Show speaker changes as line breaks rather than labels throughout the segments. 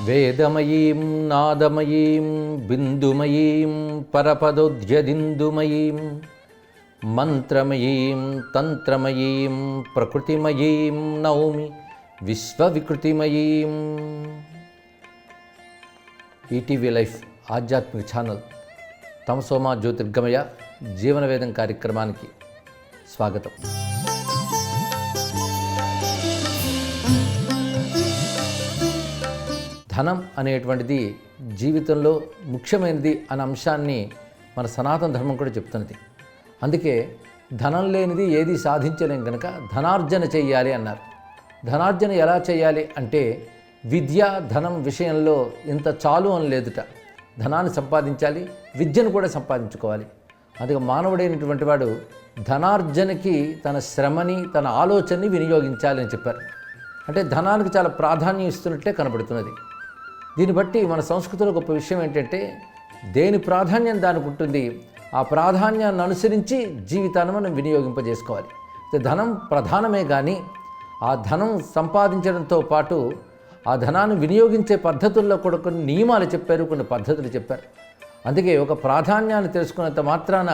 వేదమయీం నాదమయీం బిందుమయీం పరపదోద్యదిందుమయీం మంత్రమయీం తంత్రమయీం ప్రకృతిమయీం నౌమి విశ్వవికృతిమయీం. ETV life ఆధ్యాత్మిక channel తమసోమా జ్యోతిర్గమయ జీవనవేదం కార్యక్రమానికి స్వాగతం. ధనం అనేటువంటిది జీవితంలో ముఖ్యమైనది అనే అంశాన్ని మన సనాతన ధర్మం కూడా చెప్తున్నది. అందుకే ధనం లేనిది ఏది సాధించలేం కనుక ధనార్జన చేయాలి అన్నారు. ధనార్జన ఎలా చేయాలి అంటే విద్య ధనం విషయంలో ఇంత చాలు అని లేదుట. ధనాన్ని సంపాదించాలి, విద్యను కూడా సంపాదించుకోవాలి. అందుకే మానవుడైనటువంటి వాడు ధనార్జనకి తన శ్రమని తన ఆలోచనని వినియోగించాలి అని చెప్పారు. అంటే ధనానికి చాలా ప్రాధాన్యం ఇస్తున్నట్లే కనబడుతున్నది. దీన్ని బట్టి మన సంస్కృతిలో గొప్ప విషయం ఏంటంటే దేని ప్రాధాన్యం దానికి ఉంటుంది. ఆ ప్రాధాన్యాన్ని అనుసరించి జీవితాన్ని మనం వినియోగింపజేసుకోవాలి. ధనం ప్రధానమే కానీ ఆ ధనం సంపాదించడంతో పాటు ఆ ధనాన్ని వినియోగించే పద్ధతుల్లో కూడా కొన్ని నియమాలు చెప్పారు, కొన్ని పద్ధతులు చెప్పారు. అందుకే ఒక ప్రాధాన్యాన్ని తెలుసుకున్నంత మాత్రాన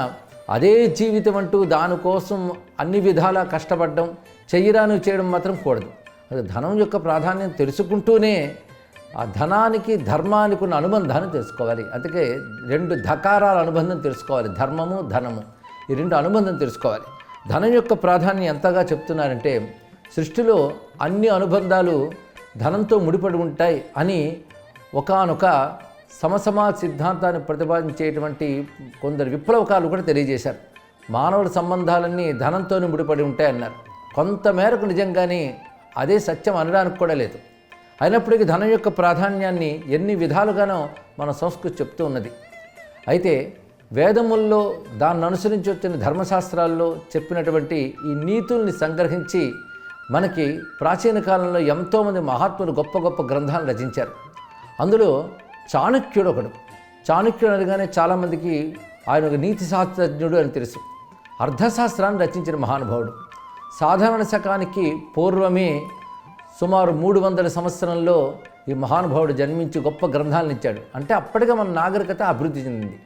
అదే జీవితం అంటూ దానికోసం అన్ని విధాలా కష్టపడడం చెయ్యరాను చేయడం మాత్రం కూడదు. అది ధనం యొక్క ప్రాధాన్యం తెలుసుకుంటూనే ఆ ధనానికి ధర్మానికి ఉన్న అనుబంధాన్ని తెలుసుకోవాలి. అందుకే రెండు ధకారాల అనుబంధం తెలుసుకోవాలి, ధర్మము ధనము, ఈ రెండు అనుబంధం తెలుసుకోవాలి. ధనం యొక్క ప్రాధాన్యం ఎంతగా చెప్తున్నారంటే సృష్టిలో అన్ని అనుబంధాలు ధనంతో ముడిపడి ఉంటాయి అని ఒకానొక సమసమాజ సిద్ధాంతాన్ని ప్రతిపాదించేటువంటి కొందరు విప్లవకారులు కూడా తెలియజేశారు. మానవుల సంబంధాలన్నీ ధనంతోనే ముడిపడి ఉంటాయన్నారు. కొంతమేరకు నిజంగానే అదే సత్యం అనడానికి కూడా లేదు. అయినప్పటికీ ధనం యొక్క ప్రాధాన్యాన్ని ఎన్ని విధాలుగానో మన సంస్కృతి చెప్తూ ఉన్నది. అయితే వేదముల్లో దాన్ని అనుసరించి వచ్చిన ధర్మశాస్త్రాల్లో చెప్పినటువంటి ఈ నీతుల్ని సంగ్రహించి మనకి ప్రాచీన కాలంలో ఎంతోమంది మహాత్ములు గొప్ప గొప్ప గ్రంథాలను రచించారు. అందులో చాణక్యుడు ఒకడు. చాణక్యుడు అనగానే చాలామందికి ఆయన ఒక నీతి శాస్త్రజ్ఞుడు అని తెలుసు. అర్థశాస్త్రాన్ని రచించిన మహానుభావుడు. సాధారణ శకానికి పూర్వమే సుమారు 300 సంవత్సరంలో ఈ మహానుభావుడు జన్మించి గొప్ప గ్రంథాలను ఇచ్చాడు. అంటే అప్పటికే మన నాగరికత అభివృద్ధి చెందింది.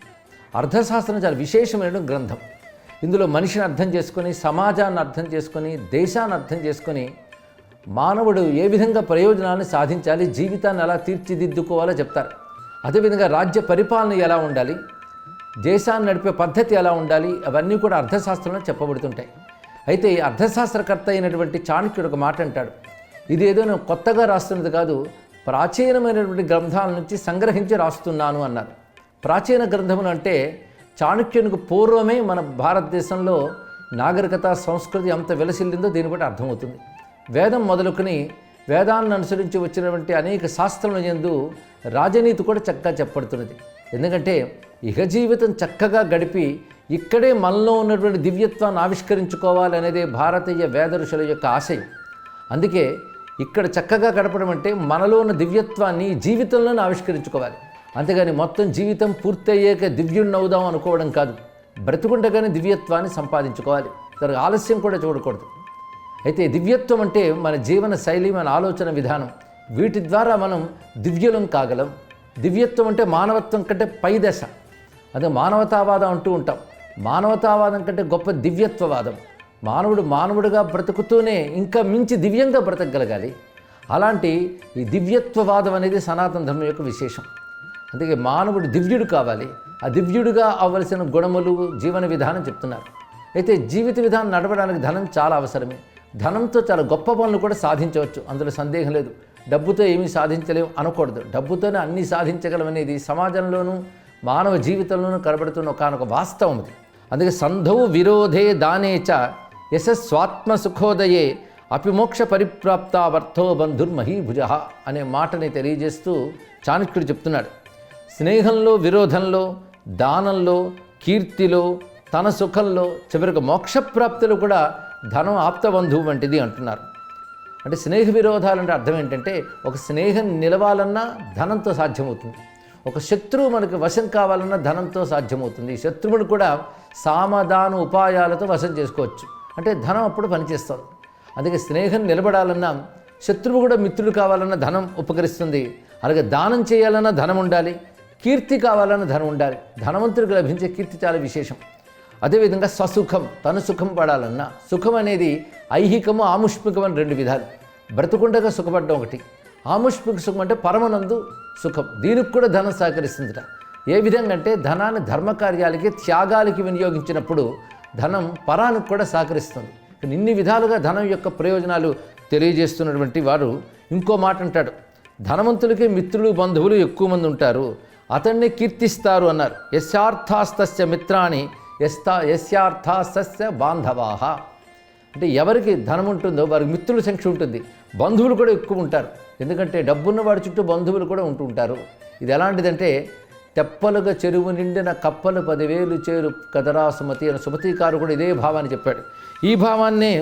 అర్థశాస్త్రం చాలా విశేషమైన గ్రంథం. ఇందులో మనిషిని అర్థం చేసుకొని, సమాజాన్ని అర్థం చేసుకొని, దేశాన్ని అర్థం చేసుకొని మానవుడు ఏ విధంగా ప్రయోజనాన్ని సాధించాలి, జీవితాన్ని ఎలా తీర్చిదిద్దుకోవాలో చెప్తారు. అదేవిధంగా రాజ్య పరిపాలన ఎలా ఉండాలి, దేశాన్ని నడిపే పద్ధతి ఎలా ఉండాలి, అవన్నీ కూడా అర్థశాస్త్రంలో చెప్పబడుతుంటాయి. అయితే ఈ అర్థశాస్త్రకర్త అయినటువంటి చాణక్యుడు ఒక మాట అంటాడు, ఇదేదో నేను కొత్తగా రాస్తున్నది కాదు, ప్రాచీనమైనటువంటి గ్రంథాల నుంచి సంగ్రహించి రాస్తున్నాను అన్నారు. ప్రాచీన గ్రంథములు అంటే చాణక్యునికి పూర్వమే మన భారతదేశంలో నాగరికత సంస్కృతి ఎంత విలసిల్లిందో దీన్ని బట్టి అర్థమవుతుంది. వేదం మొదలుకొని వేదాలను అనుసరించి వచ్చినటువంటి అనేక శాస్త్రముల యందు రాజనీతి కూడా చక్కగా చెప్పబడుతున్నది. ఎందుకంటే ఇహ జీవితం చక్కగా గడిపి ఇక్కడే మనలో ఉన్నటువంటి దివ్యత్వాన్ని ఆవిష్కరించుకోవాలనేదే భారతీయ వేద ఋషుల యొక్క ఆశయం. అందుకే ఇక్కడ చక్కగా గడపడం అంటే మనలో ఉన్న దివ్యత్వాన్ని జీవితంలోనే ఆవిష్కరించుకోవాలి. అంతేగాని మొత్తం జీవితం పూర్తయ్యాక దివ్యుణ్ణి అవుదాం అనుకోవడం కాదు. బ్రతుకుండగానే దివ్యత్వాన్ని సంపాదించుకోవాలి. దానికి ఆలస్యం కూడా చూడకూడదు. అయితే దివ్యత్వం అంటే మన జీవన శైలి, మన ఆలోచన విధానం, వీటి ద్వారా మనం దివ్యులం కాగలం. దివ్యత్వం అంటే మానవత్వం కంటే పై దశ. అదే మానవతావాదం అంటూ ఉంటాం. మానవతావాదం కంటే గొప్ప దివ్యత్వవాదం. మానవుడు మానవుడిగా బ్రతుకుతూనే ఇంకా మించి దివ్యంగా బ్రతకగలగాలి. అలాంటి ఈ దివ్యత్వవాదం అనేది సనాతన ధర్మం యొక్క విశేషం. అందుకే మానవుడు దివ్యుడు కావాలి. ఆ దివ్యుడిగా అవ్వలసిన గుణములు, జీవన విధానం చెప్తున్నారు. అయితే జీవిత విధానం నడవడానికి ధనం చాలా అవసరమే. ధనంతో చాలా గొప్ప పనులు కూడా సాధించవచ్చు, అందులో సందేహం లేదు. డబ్బుతో ఏమీ సాధించలేము అనకూడదు. డబ్బుతోనే అన్నీ సాధించగలమనేది సమాజంలోనూ మానవ జీవితంలోనూ కనబడుతున్న ఒకనొక వాస్తవం అది. అందుకే సంధౌ విరోధే దానేచ యశస్వాత్మ సుఖోదయే అపిమోక్ష పరిప్రాప్త వర్తో బంధుర్మహీభుజ అనే మాటని తెలియజేస్తూ చాణక్యుడు చెప్తున్నాడు. స్నేహంలో, విరోధంలో, దానంలో, కీర్తిలో, తన సుఖంలో, చివరికి మోక్షప్రాప్తిలో కూడా ధనం ఆప్తబంధువు వంటిది అంటున్నారు. అంటే స్నేహ విరోధాలంటే అర్థం ఏంటంటే ఒక స్నేహం నిలవాలన్నా ధనంతో సాధ్యమవుతుంది. ఒక శత్రువు మనకు వశం కావాలన్నా ధనంతో సాధ్యమవుతుంది. శత్రువుని కూడా సామధాన ఉపాయాలతో వశం చేసుకోవచ్చు. అంటే ధనం అప్పుడు పనిచేస్తుంది. అందుకే స్నేహం నిలబడాలన్నా శత్రువు కూడా మిత్రుడు కావాలన్న ధనం ఉపకరిస్తుంది. అలాగే దానం చేయాలన్నా ధనం ఉండాలి, కీర్తి కావాలన్న ధనం ఉండాలి. ధనవంతుడికి లభించే కీర్తి చాలా విశేషం. అదేవిధంగా స్వసుఖం, తను సుఖం పడాలన్నా, సుఖం అనేది ఐహికము ఆముష్మికం అని రెండు విధాలు. బ్రతుకుండగా సుఖపడడం ఒకటి, ఆముష్మిక సుఖం అంటే పరమనందు సుఖం. దీనికి కూడా ధనం సహకరిస్తుందిట. ఏ విధంగా అంటే ధనాన్ని ధర్మకార్యాలకి త్యాగాలకి వినియోగించినప్పుడు ధనం పరానికి కూడా సహకరిస్తుంది. ఇన్ని విధాలుగా ధనం యొక్క ప్రయోజనాలు తెలియజేస్తున్నటువంటి వారు ఇంకో మాట అంటాడు, ధనవంతులకి మిత్రులు బంధువులు ఎక్కువ మంది ఉంటారు, అతన్ని కీర్తిస్తారు అన్నారు. యస్యార్థాస్తస్య మిత్రాణి యస్యార్థాస్తస్య బాంధవాహ. అంటే ఎవరికి ధనం ఉంటుందో వారికి మిత్రుల సంఖ్య ఉంటుంది, బంధువులు కూడా ఎక్కువ ఉంటారు. ఎందుకంటే డబ్బున్న వాడి చుట్టూ బంధువులు కూడా ఉంటూ ఉంటారు. ఇది ఎలాంటిదంటే తెప్పలుగా చెరువు నిండిన కప్పలు 10,000 చేరు కదరా సుమతి అని సుమతీకారు కూడా ఇదే భావాన్ని చెప్పాడు. ఈ భావాన్నే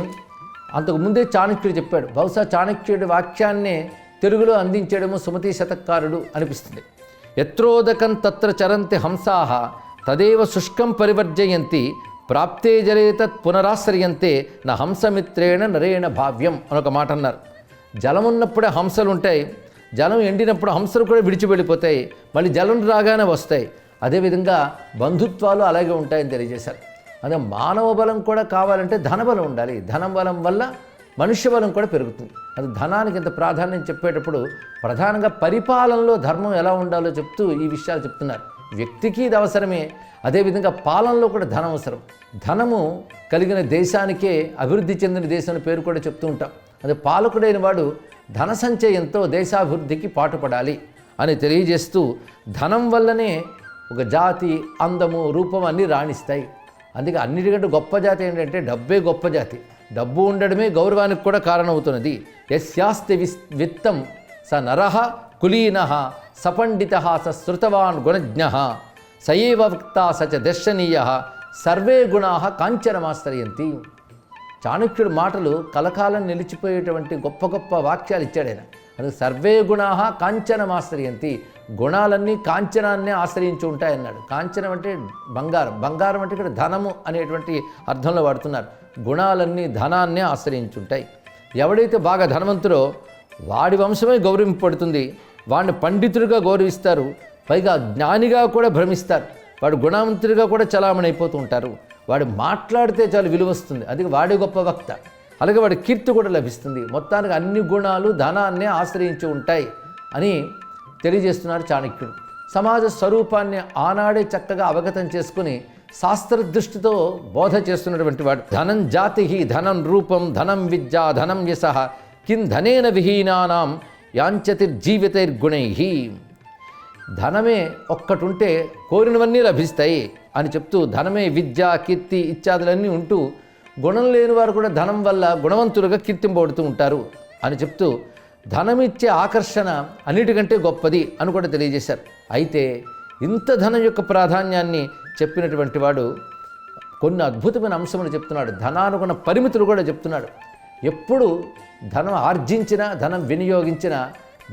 అంతకుముందే చాణక్యుడు చెప్పాడు. బహుశా చాణక్యుడి వాక్యాన్నే తెలుగులో అందించడము సుమతీ శతకారుడు అనిపిస్తుంది. యత్రోదకం తత్ర చరంతి హంసాహ తదేవ శుష్కం పరివర్జయంతి ప్రాప్తే జలే తత్ పునరాశ్రయంతే నా హంసమిత్రేణ నరేణ భావ్యం అని ఒక మాట అన్నారు. జలం ఉన్నప్పుడే హంసలు ఉంటాయి, జలం ఎండినప్పుడు హంసలు కూడా విడిచి వెళ్ళిపోతాయి, మళ్ళీ జలం రాగానే వస్తాయి. అదేవిధంగా బంధుత్వాలు అలాగే ఉంటాయని తెలియజేశారు. అదే మానవ బలం కూడా కావాలంటే ధనబలం ఉండాలి. ధనం బలం వల్ల మనుష్య బలం కూడా పెరుగుతుంది. అది ధనానికి ఇంత ప్రాధాన్యం చెప్పేటప్పుడు ప్రధానంగా పరిపాలనలో ధర్మం ఎలా ఉండాలో చెప్తూ ఈ విషయాలు చెప్తున్నారు. వ్యక్తికి ఇది అవసరమే, అదేవిధంగా పాలనలో కూడా ధనం అవసరం. ధనము కలిగిన దేశానికే అభివృద్ధి చెందిన దేశం పేరు కూడా చెప్తూ ఉంటాం. అదే పాలకుడైన వాడు ధన సంచయంతో దేశాభివృద్ధికి పాటుపడాలి అని తెలియజేస్తూ ధనం వల్లనే ఒక జాతి అందము రూపం అన్నీ రాణిస్తాయి. అందుకే అన్నిటికంటే గొప్ప జాతి ఏంటంటే డబ్బే గొప్ప జాతి. డబ్బు ఉండడమే గౌరవానికి కూడా కారణమవుతున్నది. యస్యాస్తి విత్తం స నరః కులీనః సపండితః సశ్రుతవాన్ గుణజ్ఞః సయేవ వక్తా సచ దర్శనీయః సర్వే గుణాః కాంచనమాశ్రయంతి. చాణక్యుడి మాటలు కలకాలం నిలిచిపోయేటువంటి గొప్ప గొప్ప వాక్యాలు ఇచ్చాడు ఆయన. అందుకే సర్వే గుణాః కాంచనమాశ్రయంతి, గుణాలన్నీ కాంచనాన్నే ఆశ్రయించి ఉంటాయన్నాడు. కాంచనం అంటే బంగారం, బంగారం అంటే ఇక్కడ ధనము అనేటువంటి అర్థంలో వాడుతున్నారు. గుణాలన్నీ ధనాన్నే ఆశ్రయించుంటాయి. ఎవడైతే బాగా ధనవంతుడో వాడి వంశమే గౌరవింపబడుతుంది, వాడిని పండితుడిగా గౌరవిస్తారు, పైగా జ్ఞానిగా కూడా భ్రమిస్తారు, వాడు గుణవంతుడిగా కూడా చలామణి అయిపోతూ ఉంటారు. వాడు మాట్లాడితే చాలా విలువ వస్తుంది, అది వాడి గొప్ప వక్త. అలాగే వాడి కీర్తి కూడా లభిస్తుంది. మొత్తానికి అన్ని గుణాలు ధనాన్నే ఆశ్రయించి ఉంటాయి అని తెలియజేస్తున్నారు చాణక్యుడు. సమాజ స్వరూపాన్ని ఆనాడే చక్కగా అవగతం చేసుకుని శాస్త్ర దృష్టితో బోధ చేస్తున్నటువంటి వాడు. ధనం జాతి, ధనం రూపం, ధనం విద్యా, ధనం యశః కిం ధనేన విహీనానాం యాంచతిర్జీవితైర్గుణై. ధనమే ఒక్కటుంటే కోరినవన్నీ లభిస్తాయి అని చెప్తూ ధనమే విద్య, కీర్తి ఇత్యాదులన్నీ ఉంటూ గుణం లేని వారు కూడా ధనం వల్ల గుణవంతులుగా కీర్తింపబడుతూ ఉంటారు అని చెప్తూ ధనమిచ్చే ఆకర్షణ అన్నిటికంటే గొప్పది అని కూడా తెలియజేశారు. అయితే ఇంత ధనం యొక్క ప్రాధాన్యాన్ని చెప్పినటువంటి వాడు కొన్ని అద్భుతమైన అంశములు చెప్తున్నాడు. ధనానుగుణ పరిమితులు కూడా చెప్తున్నాడు. ఎప్పుడు ధనం ఆర్జించినా ధనం వినియోగించినా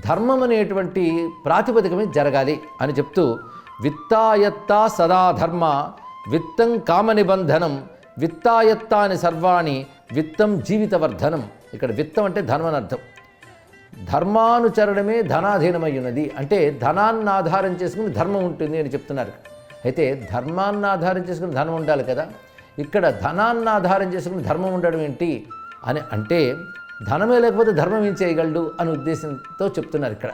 ధర్మం అనేటువంటి ప్రాతిపదికమే జరగాలి అని చెప్తూ విత్తాయత్తా సదా ధర్మ విత్తం కామ నిబంధనం విత్తాయత్తాని సర్వాణి విత్తం జీవితవర్ధనం. ఇక్కడ విత్తం అంటే ధనం అని అర్థం. ధర్మానుచరణమే ధనాధీనమై ఉన్నది అంటే ధనాన్ని ఆధారం చేసుకుని ధర్మం ఉంటుంది అని చెప్తున్నారు. అయితే ధర్మాన్ని ఆధారం చేసుకుని ధనం ఉండాలి కదా, ఇక్కడ ధనాన్ని ఆధారం చేసుకుని ధర్మం ఉండడం ఏంటి అని అంటే ధనమే లేకపోతే ధర్మం ఏం చేయగలడు అనే ఉద్దేశంతో చెప్తున్నారు. ఇక్కడ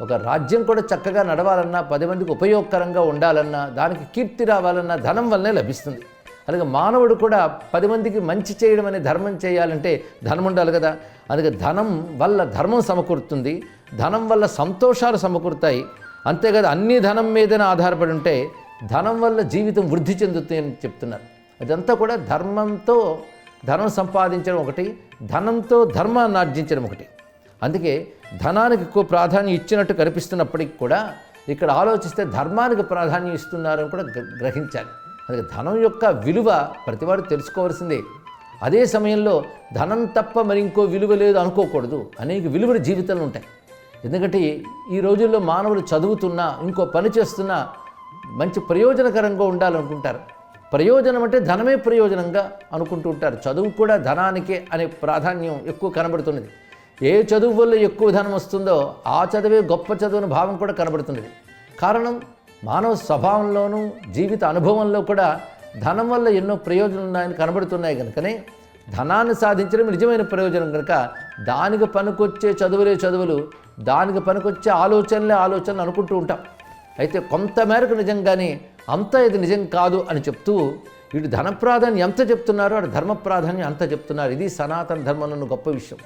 ఒక రాజ్యం కూడా చక్కగా నడవాలన్నా 10 మందికి ఉపయోగకరంగా ఉండాలన్నా దానికి కీర్తి రావాలన్నా ధనం వల్లనే లభిస్తుంది. అలాగే మానవుడు కూడా 10 మందికి మంచి చేయడం అనే ధర్మం చేయాలంటే ధనం ఉండాలి కదా. అందుకే ధనం వల్ల ధర్మం సమకూరుతుంది, ధనం వల్ల సంతోషాలు సమకూరుతాయి. అంతేకాదు అన్ని ధనం మీదనే ఆధారపడి ఉంటే ధనం వల్ల జీవితం వృద్ధి చెందుతుంది అని చెప్తున్నారు. అదంతా కూడా ధర్మంతో ధనం సంపాదించడం ఒకటి, ధనంతో ధర్మాన్ని ఆర్జించడం ఒకటి. అందుకే ధనానికి ఎక్కువ ప్రాధాన్యం ఇచ్చినట్టు కనిపిస్తున్నప్పటికీ కూడా ఇక్కడ ఆలోచిస్తే ధర్మానికి ప్రాధాన్యం ఇస్తున్నారని కూడా గ్రహించాలి. అందుకే ధనం యొక్క విలువ ప్రతివాడు తెలుసుకోవాల్సిందే. అదే సమయంలో ధనం తప్ప మరి ఇంకో విలువ లేదు అనుకోకూడదు. అనేక విలువలు జీవితంలో ఉంటాయి. ఎందుకంటే ఈ రోజుల్లో మానవులు చదువుతున్నా ఇంకో పని చేస్తున్నా మంచి ప్రయోజనకరంగా ఉండాలనుకుంటారు. ప్రయోజనం అంటే ధనమే ప్రయోజనంగా అనుకుంటూ ఉంటారు. చదువు కూడా ధనానికే అనే ప్రాధాన్యం ఎక్కువ కనబడుతున్నది. ఏ చదువు వల్ల ఎక్కువ ధనం వస్తుందో ఆ చదువే గొప్ప చదువుని భావం కూడా కనబడుతున్నది. కారణం మానవ స్వభావంలోనూ జీవిత అనుభవంలో కూడా ధనం వల్ల ఎన్నో ప్రయోజనాలు ఉన్నాయని కనబడుతున్నాయి కనుకనే ధనాన్ని సాధించడం నిజమైన ప్రయోజనం కనుక దానికి పనికొచ్చే చదువులే చదువులు, దానికి పనికొచ్చే ఆలోచనలు అనుకుంటూ ఉంటాం. అయితే కొంతమేరకు నిజంగానే అంత ఇది నిజం కాదు అని చెప్తూ ఇటు ధన ప్రాధాన్యం ఎంత చెప్తున్నారో అటు ధర్మ ప్రాధాన్యం అంత చెప్తున్నారు. ఇది సనాతన ధర్మంలో గొప్ప విషయం.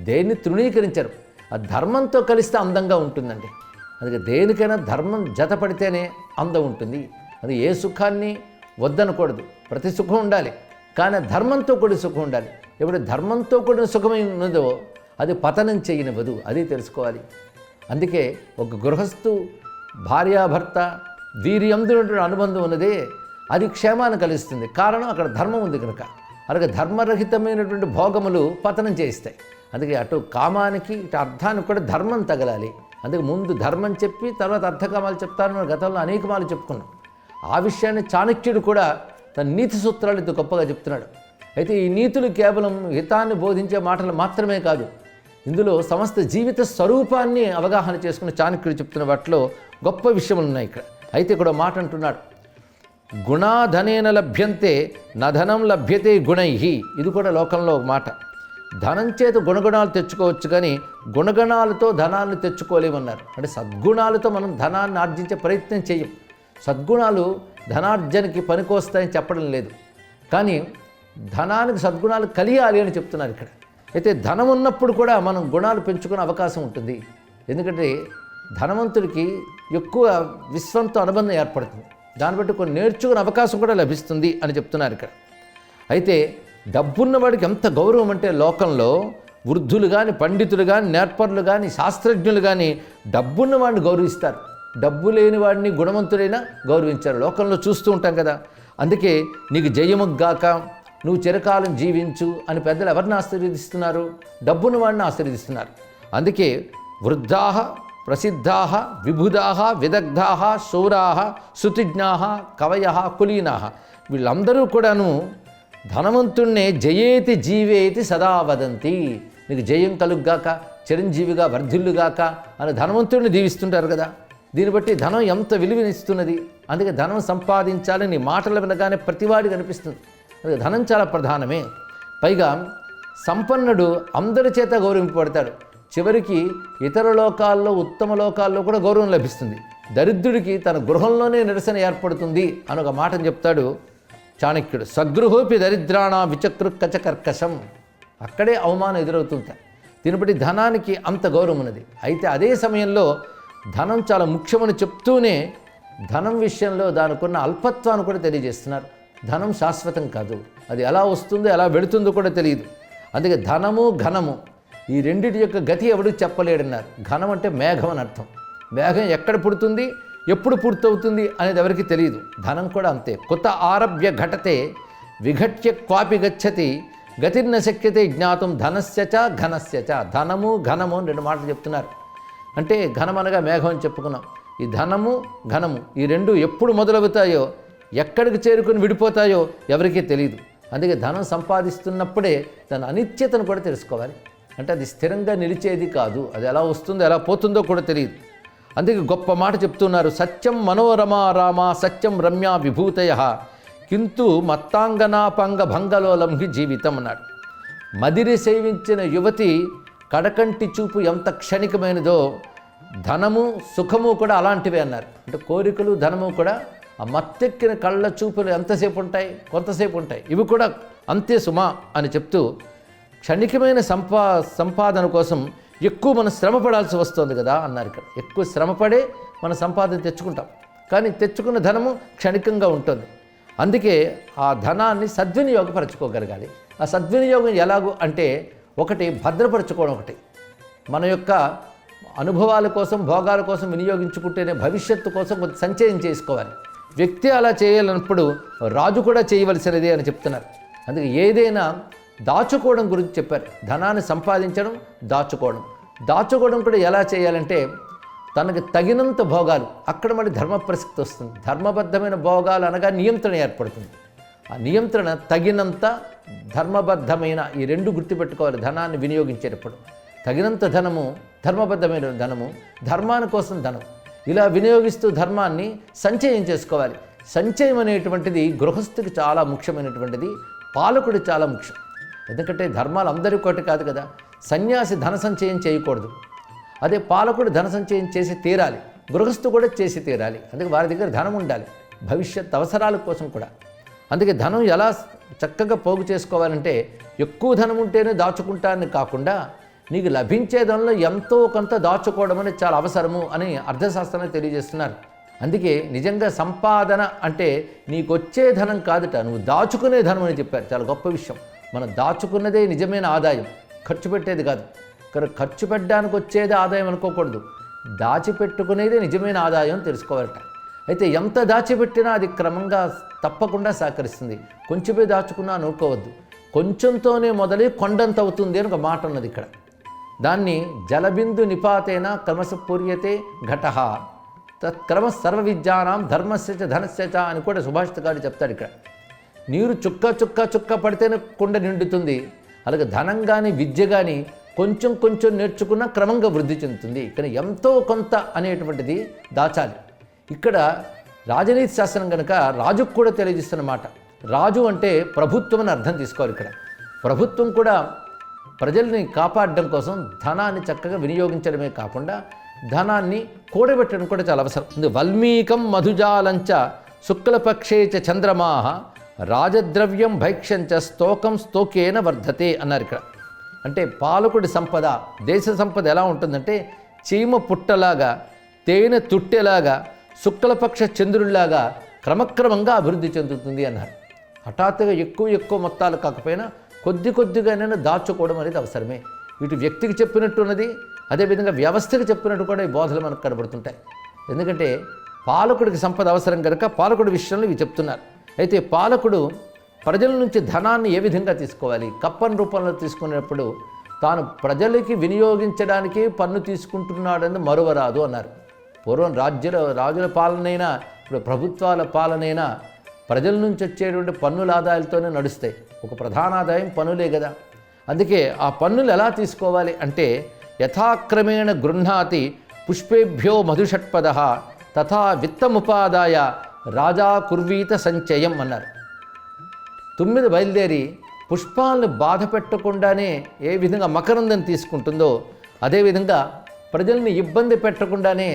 దేన్ని తృణీకరించరు. ఆ ధర్మంతో కలిస్తే అందంగా ఉంటుందండి. అందుకే దేనికైనా ధర్మం జతపడితేనే అందం ఉంటుంది. అది ఏ సుఖాన్ని వద్దనకూడదు, ప్రతి సుఖం ఉండాలి, కానీ ధర్మంతో కూడిన సుఖం ఉండాలి. ఎప్పుడు ధర్మంతో కూడిన సుఖమై ఉన్నదో అది పతనం చేయనివ్వదు, అది తెలుసుకోవాలి. అందుకే ఒక గృహస్థు భార్యాభర్త వీరియందునటువంటి అనుబంధం ఉన్నదే అది క్షేమాన్ని కలిగిస్తుంది. కారణం అక్కడ ధర్మం ఉంది కనుక. అలాగే ధర్మరహితమైనటువంటి భోగములు పతనం చేయిస్తాయి. అందుకే అటు కామానికి ఇటు అర్థానికి కూడా ధర్మం తగలాలి. అందుకే ముందు ధర్మం చెప్పి తర్వాత అర్థకామాలు చెప్తారని గతంలో అనేక మార్లు చెప్పుకున్నాం. ఆ విషయాన్ని చాణక్యుడు కూడా తన నీతి సూత్రాలు ఇంత గొప్పగా చెప్తున్నాడు. అయితే ఈ నీతులు కేవలం హితాన్ని బోధించే మాటలు మాత్రమే కాదు, ఇందులో సమస్త జీవిత స్వరూపాన్ని అవగాహన చేసుకుని చాణక్యుడు చెప్తున్న వాటిలో గొప్ప విషయములు ఉన్నాయి ఇక్కడ. అయితే ఇక్కడ మాట అంటున్నాడు, గుణాధనేన లభ్యంతే నధనం లభ్యతే గుణై. ఇది కూడా లోకంలో ఒక మాట. ధనం చేత గుణగుణాలు తెచ్చుకోవచ్చు, కానీ గుణగణాలతో ధనాన్ని తెచ్చుకోలేమన్నారు. అంటే సద్గుణాలతో మనం ధనాన్ని ఆర్జించే ప్రయత్నం చేయం. సద్గుణాలు ధనార్జనకి పనికొస్తాయని చెప్పడం లేదు, కానీ ధనానికి సద్గుణాలు కలియాలి అని చెప్తున్నారు ఇక్కడ. అయితే ధనం ఉన్నప్పుడు కూడా మనం గుణాలు పెంచుకునే అవకాశం ఉంటుంది. ఎందుకంటే ధనవంతుడికి ఎక్కువ విశ్వంతో అనుబంధం ఏర్పడుతుంది. దాన్ని బట్టి కొన్ని నేర్చుకునే అవకాశం కూడా లభిస్తుంది అని చెప్తున్నారు ఇక్కడ. అయితే డబ్బున్న వాడికి ఎంత గౌరవం అంటే లోకంలో వృద్ధులు కానీ, పండితులు కానీ, నేర్పరులు కానీ, శాస్త్రజ్ఞులు కానీ డబ్బున్న వాడిని గౌరవిస్తారు. డబ్బు లేని వాడిని గుణవంతుడైనా గౌరవించారు. లోకంలో చూస్తూ ఉంటాం కదా. అందుకే నీకు జయముగ్గాక, నువ్వు చిరకాలం జీవించు అని పెద్దలు ఎవరిని ఆశీర్వదిస్తున్నారు? డబ్బున్న వాడిని ఆశీర్వదిస్తున్నారు. అందుకే వృద్ధాః ప్రసిద్ధాః విబుధాః విదగ్ధాః శూరాః శృతిజ్ఞాః కవయః కులీనాః వీళ్ళందరూ కూడాను ధనవంతుణ్ణే జయేతి జీవేతి సదా వదంతి. నీకు జయం కలుగ్గాక, చిరంజీవిగా వర్ధిల్లుగాక అని ధనవంతుడిని దీవిస్తుంటారు కదా. దీన్ని బట్టి ధనం ఎంత విలువనిస్తున్నది. అందుకే ధనం సంపాదించాలని మాటలు వినగానే ప్రతివాడికి అనిపిస్తుంది. అందుకే ధనం చాలా ప్రధానమే. పైగా సంపన్నుడు అందరి చేత గౌరవింపబడతాడు. చివరికి ఇతర లోకాల్లో, ఉత్తమ లోకాల్లో కూడా గౌరవం లభిస్తుంది. దరిద్రుడికి తన గృహంలోనే నిరసన ఏర్పడుతుంది అని ఒక మాటను చెప్తాడు చాణక్యుడు. సగృహోపి దరిద్రాణ విచకృక్కచ కర్కశం. అక్కడే అవమానం ఎదురవుతుంది. దీన్ని బట్టి ధనానికి అంత గౌరవం ఉన్నది. అయితే అదే సమయంలో ధనం చాలా ముఖ్యమని చెప్తూనే ధనం విషయంలో దానికున్న అల్పత్వాన్ని కూడా తెలియజేస్తున్నారు. ధనం శాశ్వతం కాదు, అది ఎలా వస్తుందో ఎలా వెళుతుందో కూడా తెలియదు. అందుకే ధనము ఘనము ఈ రెండిటి యొక్క గతి ఎవడు చెప్పలేడన్నారు. ఘనం అంటే మేఘం అని అర్థం. మేఘం ఎక్కడ పుడుతుంది, ఎప్పుడు పూర్తవుతుంది అనేది ఎవరికి తెలియదు. ధనం కూడా అంతే. కొత్త ఆరభ్య ఘటతే విఘట్య క్వాపి గచ్చతి గతిర్న శక్యతే జ్ఞాతం ధనస్యచ ఘనస్యచ. ధనము ఘనము అని రెండు మాటలు చెప్తున్నారు. అంటే ఘనం అనగా మేఘం అని చెప్పుకున్నాం. ఈ ధనము ఘనము ఈ రెండు ఎప్పుడు మొదలవుతాయో, ఎక్కడికి చేరుకుని విడిపోతాయో ఎవరికీ తెలియదు. అందుకే ధనం సంపాదిస్తున్నప్పుడే దాని అనిత్యతను కూడా తెలుసుకోవాలి. అంటే అది స్థిరంగా నిలిచేది కాదు, అది ఎలా వస్తుందో ఎలా పోతుందో కూడా తెలియదు. అందుకే గొప్ప మాట చెప్తున్నారు, సత్యం మనోరమా రామ సత్యం రమ్యా విభూతయ కింతు మత్తాంగనాపంగ భంగలోలం హి జీవితం అన్నాడు. మదిరి సేవించిన యువతి కడకంటి చూపు ఎంత క్షణికమైనదో ధనము సుఖము కూడా అలాంటివే అన్నారు. అంటే కోరికలు ధనము కూడా ఆ మత్తెక్కిన కళ్ళ చూపులు ఎంతసేపు ఉంటాయి, కొంతసేపు ఉంటాయి. ఇవి కూడా అంతే సుమా అని చెప్తూ క్షణికమైన సంపాదన కోసం ఎక్కువ మనం శ్రమపడాల్సి వస్తుంది కదా అన్నారు ఇక్కడ. ఎక్కువ శ్రమపడే మన సంపాదన తెచ్చుకుంటాం, కానీ తెచ్చుకున్న ధనము క్షణికంగా ఉంటుంది. అందుకే ఆ ధనాన్ని సద్వినియోగపరచుకోగలగాలి. ఆ సద్వినియోగం ఎలాగూ అంటే ఒకటి భద్రపరచుకోవడం, ఒకటి మన యొక్క అనుభవాల కోసం భోగాల కోసం వినియోగించుకుంటేనే భవిష్యత్తు కోసం కొంత సంచయం చేసుకోవాలి. వ్యక్తి అలా చేయాలన్నప్పుడు రాజు కూడా చేయవలసినదే అని చెప్తున్నారు. అందుకే ఏదైనా దాచుకోవడం గురించి చెప్పారు. ధనాన్ని సంపాదించడం, దాచుకోవడం కూడా ఎలా చేయాలంటే తనకి తగినంత భోగాలు, అక్కడ మళ్ళీ ధర్మ ప్రసక్తి వస్తుంది. ధర్మబద్ధమైన భోగాలు అనగా నియంత్రణ ఏర్పడుతుంది. ఆ నియంత్రణ తగినంత ధర్మబద్ధమైన ఈ రెండు గుర్తుపెట్టుకోవాలి ధనాన్ని వినియోగించేటప్పుడు. తగినంత ధనము, ధర్మబద్ధమైన ధనము, ధర్మాని కోసం ధనం ఇలా వినియోగిస్తూ ధర్మాన్ని సంచయం చేసుకోవాలి. సంచయం అనేటువంటిది గృహస్థుకి చాలా ముఖ్యమైనటువంటిది, పాలకుడికి చాలా ముఖ్యం. ఎందుకంటే ధర్మాలు అందరికీ ఒకటి కాదు కదా. సన్యాసి ధన సంచయం చేయకూడదు, అదే పాలకుడు ధన సంచయం చేసి తీరాలి, గృహస్థు కూడా చేసి తీరాలి. అందుకే వారి దగ్గర ధనం ఉండాలి భవిష్యత్ అవసరాల కోసం కూడా. అందుకే ధనం ఎలా చక్కగా పోగు చేసుకోవాలంటే ఎక్కువ ధనం ఉంటేనే దాచుకుంటానని కాకుండా నీకు లభించే ధనంలో ఎంతో కొంత దాచుకోవడం అనేది చాలా అవసరము అని అర్థశాస్త్రాన్ని తెలియజేస్తున్నారు. అందుకే నిజంగా సంపాదన అంటే నీకు వచ్చే ధనం కాదుట, నువ్వు దాచుకునే ధనం అని చెప్పారు. చాలా గొప్ప విషయం. మనం దాచుకున్నదే నిజమైన ఆదాయం, ఖర్చు పెట్టేది కాదు. ఖర్చు పెట్టడానికి వచ్చేది ఆదాయం అనుకోకూడదు, దాచిపెట్టుకునేదే నిజమైన ఆదాయం తెలుసుకోవాలట. అయితే ఎంత దాచిపెట్టినా అది క్రమంగా తప్పకుండా సహకరిస్తుంది. కొంచెమే దాచుకున్నా అనుకోవద్దు, కొంచెంతోనే మొదలై కొండంత అవుతుంది అని ఒక మాట ఉన్నది ఇక్కడ. దాన్ని జలబిందు నిపాతేన క్రమశ పూర్యతే ఘటః తత్క్రమ సర్వ విద్యానాం ధర్మస్య చ ధనస్య చ అని కూడా సుభాషితకారుడు చెప్తాడు ఇక్కడ. నీరు చుక్క చుక్క చుక్క పడితేనే కుండ నిండుతుంది, అలాగే ధనం కానీ విద్య కానీ కొంచెం కొంచెం నేర్చుకున్న క్రమంగా వృద్ధి చెందుతుంది. కానీ ఎంతో కొంత అనేటువంటిది దాచాలి. ఇక్కడ రాజనీతి శాస్త్రం కనుక రాజుకు కూడా తెలియజేస్తున్నమాట. రాజు అంటే ప్రభుత్వం అని అర్థం తీసుకోవాలి. ఇక్కడ ప్రభుత్వం కూడా ప్రజల్ని కాపాడడం కోసం ధనాన్ని చక్కగా వినియోగించడమే కాకుండా ధనాన్ని కూడబెట్టడం కూడా చాలా అవసరం. వల్మీకం మధుజాలంచ శుక్లపక్షే చ చంద్రమాహ రాజద్రవ్యం భైక్ష్యంచ స్తోకం స్తోకేన వర్ధతే అన్నారు ఇక్కడ. అంటే పాలకుడి సంపద, దేశ సంపద ఎలా ఉంటుందంటే చీమ పుట్టలాగా, తేనె తుట్టెలాగా, శుక్లపక్ష చంద్రుడిలాగా క్రమక్రమంగా అభివృద్ధి చెందుతుంది అన్నారు. హఠాత్తుగా ఎక్కువ మొత్తాలు కాకపోయినా కొద్ది కొద్దిగానైనా దాచుకోవడం అనేది అవసరమే. ఇటు వ్యక్తికి చెప్పినట్టున్నది, అదేవిధంగా వ్యవస్థకి చెప్పినట్టు కూడా ఈ బోధలు మనకు కనబడుతుంటాయి. ఎందుకంటే పాలకుడికి సంపద అవసరం కనుక పాలకుడి విషయంలో ఇవి చెప్తున్నారు. అయితే పాలకుడు ప్రజల నుంచి ధనాన్ని ఏ విధంగా తీసుకోవాలి, కప్పన్ రూపంలో తీసుకునేటప్పుడు తాను ప్రజలకి వినియోగించడానికి పన్ను తీసుకుంటున్నాడని మరువరాదు అన్నారు. పూర్వం రాజుల పాలనైనా ఇప్పుడు ప్రభుత్వాల పాలనైనా ప్రజల నుంచి వచ్చేటువంటి పన్నుల ఆదాయాలతోనే నడుస్తాయి. ఒక ప్రధాన ఆదాయం పన్నులే కదా. అందుకే ఆ పన్నులు ఎలా తీసుకోవాలి అంటే యథాక్రమేణ గృహ్ణాతి పుష్పేభ్యో మధుషట్పద తథా విత్తముపాదాయ రాజా కుర్వీత సంచయం అన్నారు. 9 బయలుదేరి పుష్పాలను బాధ పెట్టకుండానే ఏ విధంగా మకరందం తీసుకుంటుందో అదేవిధంగా ప్రజల్ని ఇబ్బంది పెట్టకుండానే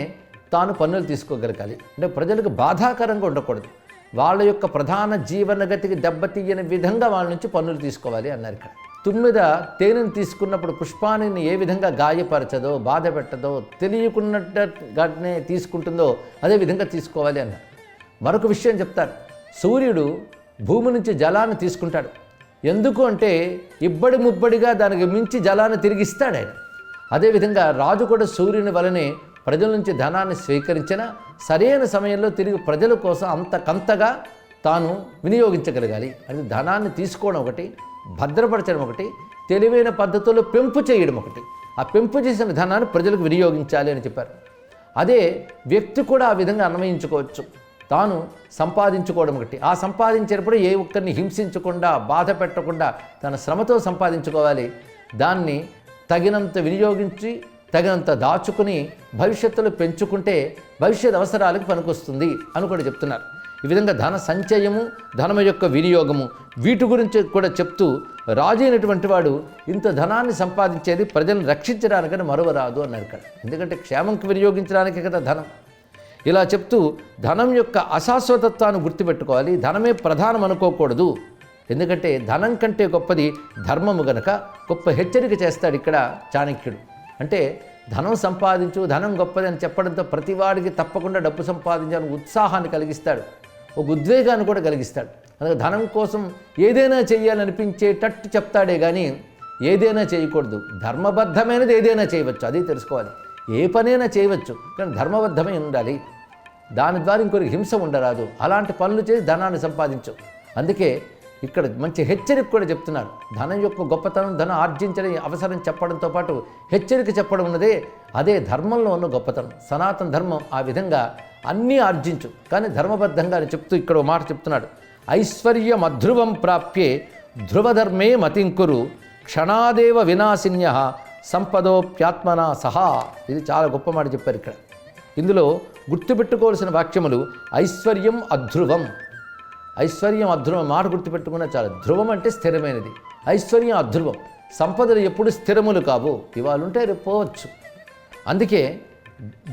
తాను పన్నులు తీసుకోగలగాలి. అంటే ప్రజలకు బాధాకరంగా ఉండకూడదు, వాళ్ళ యొక్క ప్రధాన జీవనగతికి దెబ్బతీయని విధంగా వాళ్ళ నుంచి పన్నులు తీసుకోవాలి అన్నారు ఇక్కడ. 9 తేనెను తీసుకున్నప్పుడు పుష్పాన్ని ఏ విధంగా గాయపరచదో, బాధ పెట్టదో, తెలియకున్నట్టుగానే తీసుకుంటుందో అదే విధంగా తీసుకోవాలి అన్నారు. మరొక విషయం చెప్తారు. సూర్యుడు భూమి నుంచి జలాన్ని తీసుకుంటాడు. ఎందుకు అంటే ఇబ్బడి ముబ్బడిగా దానికి మించి జలాన్ని తిరిగిస్తాడు ఆయన. అదేవిధంగా రాజు కూడా సూర్యుని వలనే ప్రజల నుంచి ధనాన్ని స్వీకరించిన సరైన సమయంలో తిరిగి ప్రజల కోసం అంతకంతగా తాను వినియోగించగలగాలి. అది ధనాన్ని తీసుకోవడం ఒకటి, భద్రపరచడం ఒకటి, తెలివైన పద్ధతుల్లో పెంపు చేయడం ఒకటి. ఆ పెంపు చేసిన ధనాన్ని ప్రజలకు వినియోగించాలి అని చెప్పారు. అదే వ్యక్తి కూడా ఆ విధంగా అన్వయించుకోవచ్చు. తాను సంపాదించుకోవడం ఒకటి, ఆ సంపాదించేటప్పుడు ఏ ఒక్కరిని హింసించకుండా, బాధ పెట్టకుండా తన శ్రమతో సంపాదించుకోవాలి. దాన్ని తగినంత వినియోగించి తగినంత దాచుకుని భవిష్యత్తులో పెంచుకుంటే భవిష్యత్ అవసరాలకు పనికొస్తుంది అని కూడా చెప్తున్నారు. ఈ విధంగా ధన సంచయము, ధనము యొక్క వినియోగము వీటి గురించి కూడా చెప్తూ రాజు అయినటువంటి వాడు ఇంత ధనాన్ని సంపాదించేది ప్రజలను రక్షించడానికని మరువరాదు అన్నారు ఇక్కడ. ఎందుకంటే క్షేమంకి వినియోగించడానికే కదా ధనం. ఇలా చెప్తూ ధనం యొక్క అశాశ్వతత్వాన్ని గుర్తుపెట్టుకోవాలి. ధనమే ప్రధానం అనుకోకూడదు. ఎందుకంటే ధనం కంటే గొప్పది ధర్మము గనక గొప్ప హెచ్చరిక చేస్తాడు ఇక్కడ చాణక్యుడు. అంటే ధనం సంపాదించు, ధనం గొప్పది అని చెప్పడంతో ప్రతివాడికి తప్పకుండా డబ్బు సంపాదించాలని ఉత్సాహాన్ని కలిగిస్తాడు, ఒక ఉద్వేగాన్ని కూడా కలిగిస్తాడు. అందుకే ధనం కోసం ఏదైనా చేయాలనిపించేటట్టు చెప్తాడే కానీ ఏదైనా చేయకూడదు. ధర్మబద్ధమైనది ఏదైనా చేయవచ్చు, అది తెలుసుకోవాలి. ఏ పనైనా చేయవచ్చు, కానీ ధర్మబద్ధమై ఉండాలి. దాని ద్వారా ఇంకొకరికి హింస ఉండరాదు. అలాంటి పనులు చేసి ధనాన్ని సంపాదించు. అందుకే ఇక్కడ మంచి హెచ్చరిక కూడా చెప్తున్నారు. ధనం యొక్క గొప్పతనం, ధనం ఆర్జించడం అవసరం చెప్పడంతో పాటు హెచ్చరిక చెప్పడం ఉన్నదే అదే ధర్మంలో ఉన్న గొప్పతనం. సనాతన ధర్మం ఆ విధంగా అన్నీ ఆర్జించు, కానీ ధర్మబద్ధంగా అని చెప్తూ ఇక్కడ ఒక మాట చెప్తున్నాడు. ఐశ్వర్యం అధ్రువం ప్రాప్యే ధ్రువధర్మే మతింకురు క్షణాదేవ వినాశిన్య సంపదోప్యాత్మన సహా. ఇది చాలా గొప్ప మాట చెప్పారు ఇక్కడ. ఇందులో గుర్తుపెట్టుకోవాల్సిన వాక్యములు ఐశ్వర్యం అధ్రువం. ఐశ్వర్యం అధ్రువం మాట గుర్తుపెట్టుకున్నా చాలా. ధ్రువం అంటే స్థిరమైనది, ఐశ్వర్యం అధ్రువం. సంపదలు ఎప్పుడు స్థిరములు కావు, ఇవాళ ఉంటే రేపు పోవచ్చు. అందుకే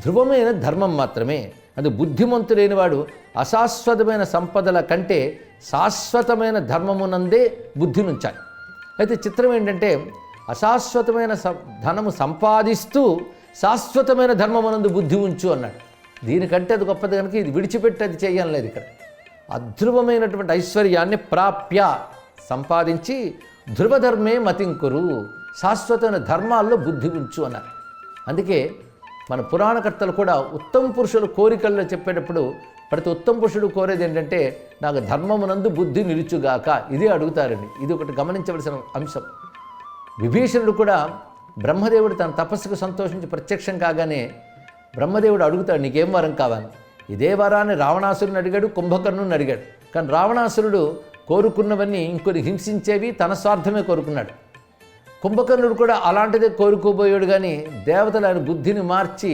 ధ్రువమైన ధర్మం మాత్రమే. అది బుద్ధిమంతుడైన వాడు అశాశ్వతమైన సంపదల కంటే శాశ్వతమైన ధర్మమునందే బుద్ధినుంచాలి. అయితే చిత్రం ఏంటంటే అశాశ్వతమైన ధనము సంపాదిస్తూ శాశ్వతమైన ధర్మమునందు బుద్ధి ఉంచు అన్నాడు. దీనికంటే అది గొప్పది కనుక ఇది విడిచిపెట్టి అది చేయలేదు. ఇక్కడ అధ్రువమైనటువంటి ఐశ్వర్యాన్ని ప్రాప్య సంపాదించి ధ్రువధర్మే మతింకురు, శాశ్వతమైన ధర్మాల్లో బుద్ధి ఉంచు అన్నారు. అందుకే మన పురాణకర్తలు కూడా ఉత్తమ పురుషుల కోరికల్లో చెప్పేటప్పుడు ప్రతి ఉత్తమ పురుషుడు కోరేది ఏంటంటే నాకు ధర్మమునందు బుద్ధి నిలుచుగాక, ఇదే అడుగుతారండి. ఇది ఒకటి గమనించవలసిన అంశం. విభీషణుడు కూడా బ్రహ్మదేవుడు తన తపస్సుకు సంతోషించి ప్రత్యక్షం కాగానే బ్రహ్మదేవుడు అడుగుతాడు నీకేం వరం కావాలి. ఇదే వరాన్ని రావణాసురుని అడిగాడు, కుంభకర్ణుని అడిగాడు. కానీ రావణాసురుడు కోరుకున్నవన్నీ ఇంకొన్ని హింసించేవి, తన స్వార్థమే కోరుకున్నాడు. కుంభకర్ణుడు కూడా అలాంటిదే కోరుకోబోయాడు. కానీ దేవతలు ఆయన బుద్ధిని మార్చి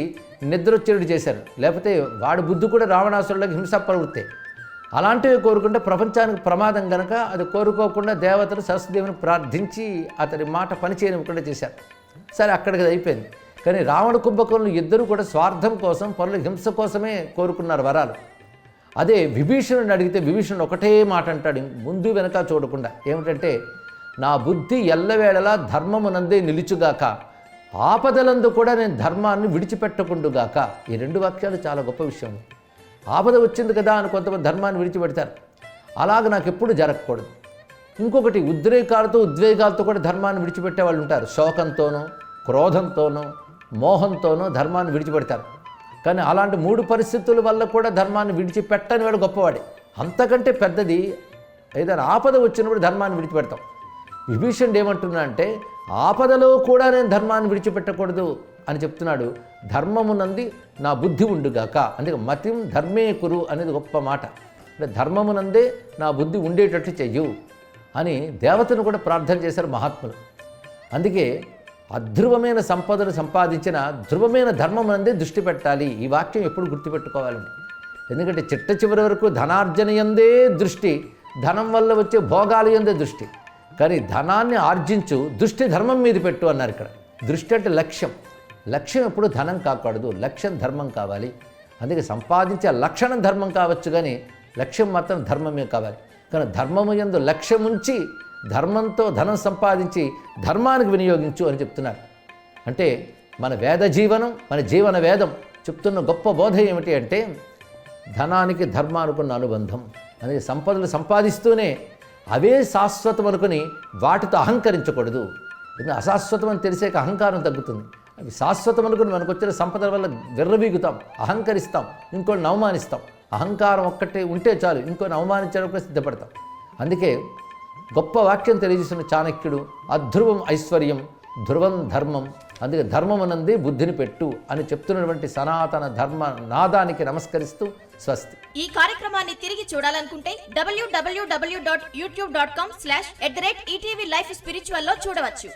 నిద్రొచ్చేడు చేశారు. లేకపోతే వాడి బుద్ధి కూడా రావణాసురులకు హింసా ప్రవృత్తే. అలాంటివి కోరుకుంటే ప్రపంచానికి ప్రమాదం కనుక అది కోరుకోకుండా దేవతలు సరస్వదేవిని ప్రార్థించి అతడి మాట పనిచేయనివ్వకుండా చేశారు. సరే, అక్కడికి అయిపోయింది. కానీ రావణ కుంభకర్ణులు ఇద్దరు కూడా స్వార్థం కోసం, పనుల హింస కోసమే కోరుకున్నారు వరాలు. అదే విభీషణుడిని అడిగితే విభీషణుడు ఒకటే మాట అంటాడు, ముందు వెనక చూడకుండా. ఏమిటంటే నా బుద్ధి ఎల్లవేళలా ధర్మమునందే నిలుచుగాక, ఆపదలందు కూడా నేను ధర్మాన్ని విడిచిపెట్టకుండుగాక. ఈ రెండు వాక్యాలు చాలా గొప్ప విషయం. ఆపద వచ్చింది కదా అని కొంతమంది ధర్మాన్ని విడిచిపెడతారు. అలాగ నాకు ఎప్పుడు జరగకూడదు. ఇంకొకటి ఉద్వేగాలతో కూడా ధర్మాన్ని విడిచిపెట్టే వాళ్ళు ఉంటారు. శోకంతోనో, క్రోధంతోనో, మోహంతోనో ధర్మాన్ని విడిచిపెడతారు. కానీ అలాంటి 3 పరిస్థితుల వల్ల కూడా ధర్మాన్ని విడిచిపెట్టని వాడు గొప్పవాడే. అంతకంటే పెద్దది ఏదైనా ఆపద వచ్చినప్పుడు ధర్మాన్ని విడిచిపెడతాం. విభీషణుడు ఏమంటున్నా అంటే ఆపదలో కూడా నేను ధర్మాన్ని విడిచిపెట్టకూడదు అని చెప్తున్నాడు. ధర్మమునంది నా బుద్ధి ఉండుగాక. అందుకే మతిం ధర్మే కురు అనేది గొప్ప మాట. అంటే ధర్మమునందే నా బుద్ధి ఉండేటట్టు చెయ్యు అని దేవతను కూడా ప్రార్థన చేశారు మహాత్ములు. అందుకే అధ్రువమైన సంపదను సంపాదించిన ధ్రువమైన ధర్మమునందే దృష్టి పెట్టాలి. ఈ వాక్యం ఎప్పుడు గుర్తుపెట్టుకోవాలండి. ఎందుకంటే చిట్ట చివరి వరకు ధనార్జన యందే దృష్టి, ధనం వల్ల వచ్చే భోగాలు యందే దృష్టి. కానీ ధనాన్ని ఆర్జించు, దృష్టి ధర్మం మీద పెట్టు అన్నారు ఇక్కడ. దృష్టి అంటే లక్ష్యం. లక్ష్యం ఎప్పుడు ధనం కాకూడదు, లక్ష్యం ధర్మం కావాలి. అందుకే సంపాదించే లక్షణం ధర్మం కావచ్చు, కానీ లక్ష్యం మాత్రం ధర్మమే కావాలి. కానీ ధర్మము యందు లక్ష్యం ఉంచి ధర్మంతో ధనం సంపాదించి ధర్మానికి వినియోగించు అని చెప్తున్నారు. అంటే మన వేద జీవనం, మన జీవన వేదం చెప్తున్న గొప్ప బోధ ఏమిటి అంటే ధనానికి ధర్మానుకున్న అనుబంధం. అనేది సంపదలు సంపాదిస్తూనే అవే శాశ్వతం అనుకుని వాటితో అహంకరించకూడదు. ఎందుకంటే అశాశ్వతం అని తెలిసాక అహంకారం తగ్గుతుంది. అవి శాశ్వతం అనుకుని మనకు వచ్చిన సంపదల వల్ల విర్రవీగుతాం, అహంకరిస్తాం, ఇంకోటిని అవమానిస్తాం. అహంకారం ఒక్కటే ఉంటే చాలు, ఇంకొని అవమానించడానికి సిద్ధపడతాం. అందుకే గొప్ప వాక్యం తెలియజేస్తున్న చాణక్యుడు అధ్రువం ఐశ్వర్యం ధ్రువం ధర్మం, అందుకే ధర్మమునందే బుద్ధిని పెట్టు అని చెప్తున్నటువంటి సనాతన ధర్మ నాదానికి నమస్కరిస్తూ స్వస్తి.
ఈ కార్యక్రమాన్ని తిరిగి చూడాలనుకుంటే www.youtube.com/@ETV Life Spiritual లో చూడవచ్చు.